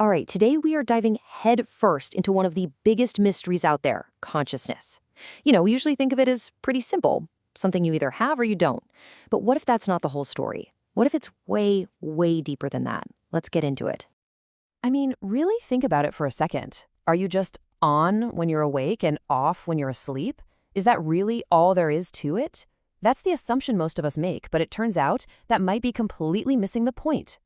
All right, today we are diving head first into one of the biggest mysteries out there, consciousness. We usually think of it as pretty simple, something you either have or you don't. But what if that's not the whole story? What if it's way, way deeper than that? Let's get into it. I mean, really think about it for a second. Are you just on when you're awake and off when you're asleep? Is that really all there is to it? That's the assumption most of us make, but it turns out that might be completely missing the point.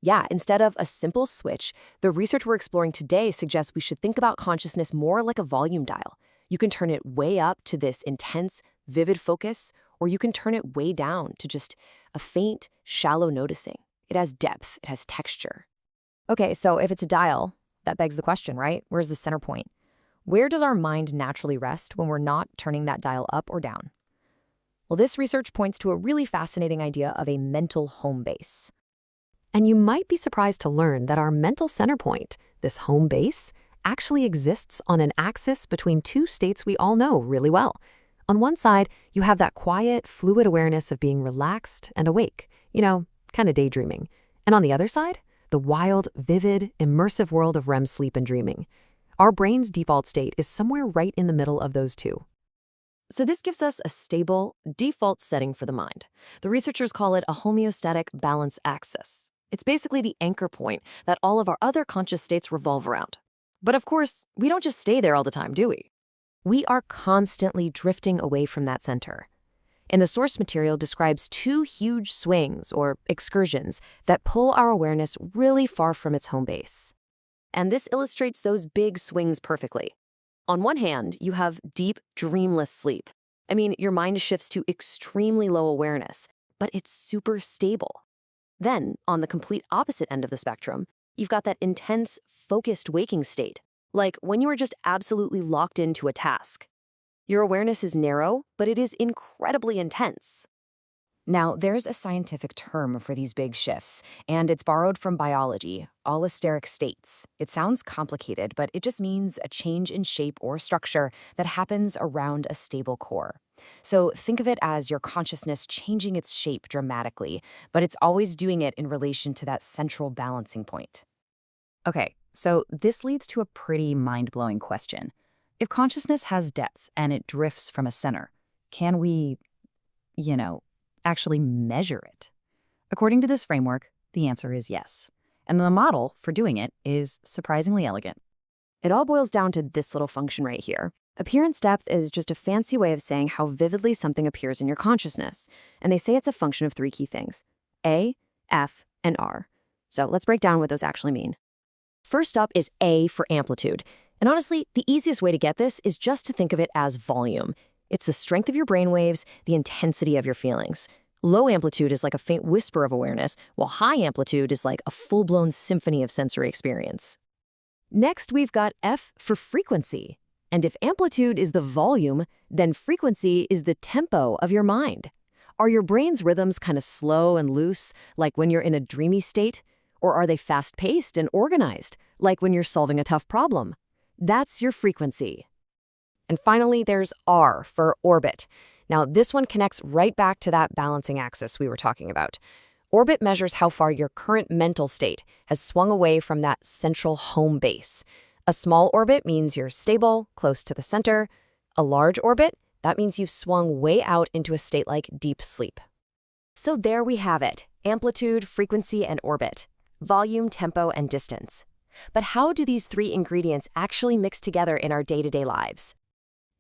Yeah, instead of a simple switch, the research we're exploring today suggests we should think about consciousness more like a volume dial. You can turn it way up to this intense, vivid focus, or you can turn it way down to just a faint, shallow noticing. It has depth, it has texture. Okay, so if it's a dial, that begs the question, right? Where's the center point? Where does our mind naturally rest when we're not turning that dial up or down? Well, this research points to a really fascinating idea of a mental home base. And you might be surprised to learn that our mental center point, this home base, actually exists on an axis between two states we all know really well. On one side, you have that quiet, fluid awareness of being relaxed and awake, kind of daydreaming. And on the other side, the wild, vivid, immersive world of REM sleep and dreaming. Our brain's default state is somewhere right in the middle of those two. So this gives us a stable, default setting for the mind. The researchers call it a homeostatic balance axis. It's basically the anchor point that all of our other conscious states revolve around. But of course, we don't just stay there all the time, do we? We are constantly drifting away from that center. And the source material describes two huge swings, or excursions, that pull our awareness really far from its home base. And this illustrates those big swings perfectly. On one hand, you have deep, dreamless sleep. I mean, your mind shifts to extremely low awareness, but it's super stable. Then, on the complete opposite end of the spectrum, you've got that intense, focused waking state, like when you are just absolutely locked into a task. Your awareness is narrow, but it is incredibly intense. Now, there's a scientific term for these big shifts, and it's borrowed from biology, allosteric states. It sounds complicated, but it just means a change in shape or structure that happens around a stable core. So think of it as your consciousness changing its shape dramatically, but it's always doing it in relation to that central balancing point. Okay, so this leads to a pretty mind-blowing question. If consciousness has depth and it drifts from a center, can we, actually measure it? According to this framework, the answer is yes. And the model for doing it is surprisingly elegant. It all boils down to this little function right here. Appearance depth is just a fancy way of saying how vividly something appears in your consciousness. And they say it's a function of three key things: A, F, and R. So let's break down what those actually mean. First up is A for amplitude. And honestly, the easiest way to get this is just to think of it as volume. It's the strength of your brainwaves, the intensity of your feelings. Low amplitude is like a faint whisper of awareness, while high amplitude is like a full-blown symphony of sensory experience. Next, we've got F for frequency. And if amplitude is the volume, then frequency is the tempo of your mind. Are your brain's rhythms kind of slow and loose, like when you're in a dreamy state? Or are they fast-paced and organized, like when you're solving a tough problem? That's your frequency. And finally, there's R for orbit. Now, this one connects right back to that balancing axis we were talking about. Orbit measures how far your current mental state has swung away from that central home base. A small orbit means you're stable, close to the center. A large orbit, that means you've swung way out into a state like deep sleep. So there we have it: amplitude, frequency, and orbit. Volume, tempo, and distance. But how do these three ingredients actually mix together in our day-to-day lives?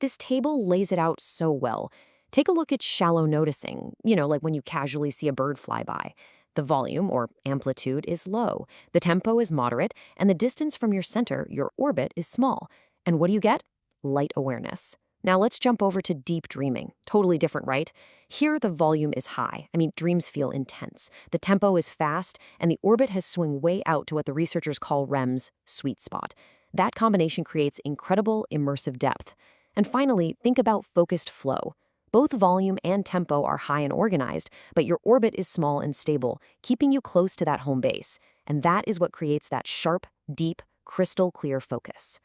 This table lays it out so well. Take a look at shallow noticing, like when you casually see a bird fly by. The volume, or amplitude, is low, the tempo is moderate, and the distance from your center, your orbit, is small. And what do you get? Light awareness. Now let's jump over to deep dreaming. Totally different, right? Here the volume is high. Dreams feel intense. The tempo is fast, and the orbit has swung way out to what the researchers call REM's sweet spot. That combination creates incredible immersive depth. And finally, think about focused flow. Both volume and tempo are high and organized, but your orbit is small and stable, keeping you close to that home base. And that is what creates that sharp, deep, crystal clear focus.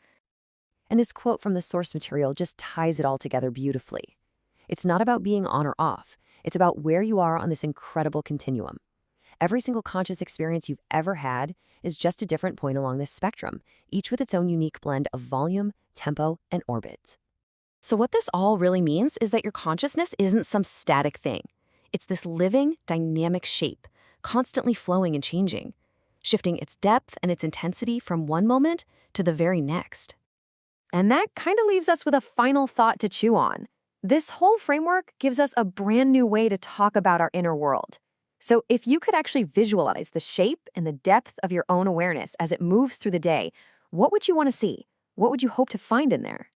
And this quote from the source material just ties it all together beautifully. It's not about being on or off. It's about where you are on this incredible continuum. Every single conscious experience you've ever had is just a different point along this spectrum, each with its own unique blend of volume, tempo, and orbit. So what this all really means is that your consciousness isn't some static thing. It's this living, dynamic shape, constantly flowing and changing, shifting its depth and its intensity from one moment to the very next. And that kind of leaves us with a final thought to chew on. This whole framework gives us a brand new way to talk about our inner world. So if you could actually visualize the shape and the depth of your own awareness as it moves through the day, what would you want to see? What would you hope to find in there?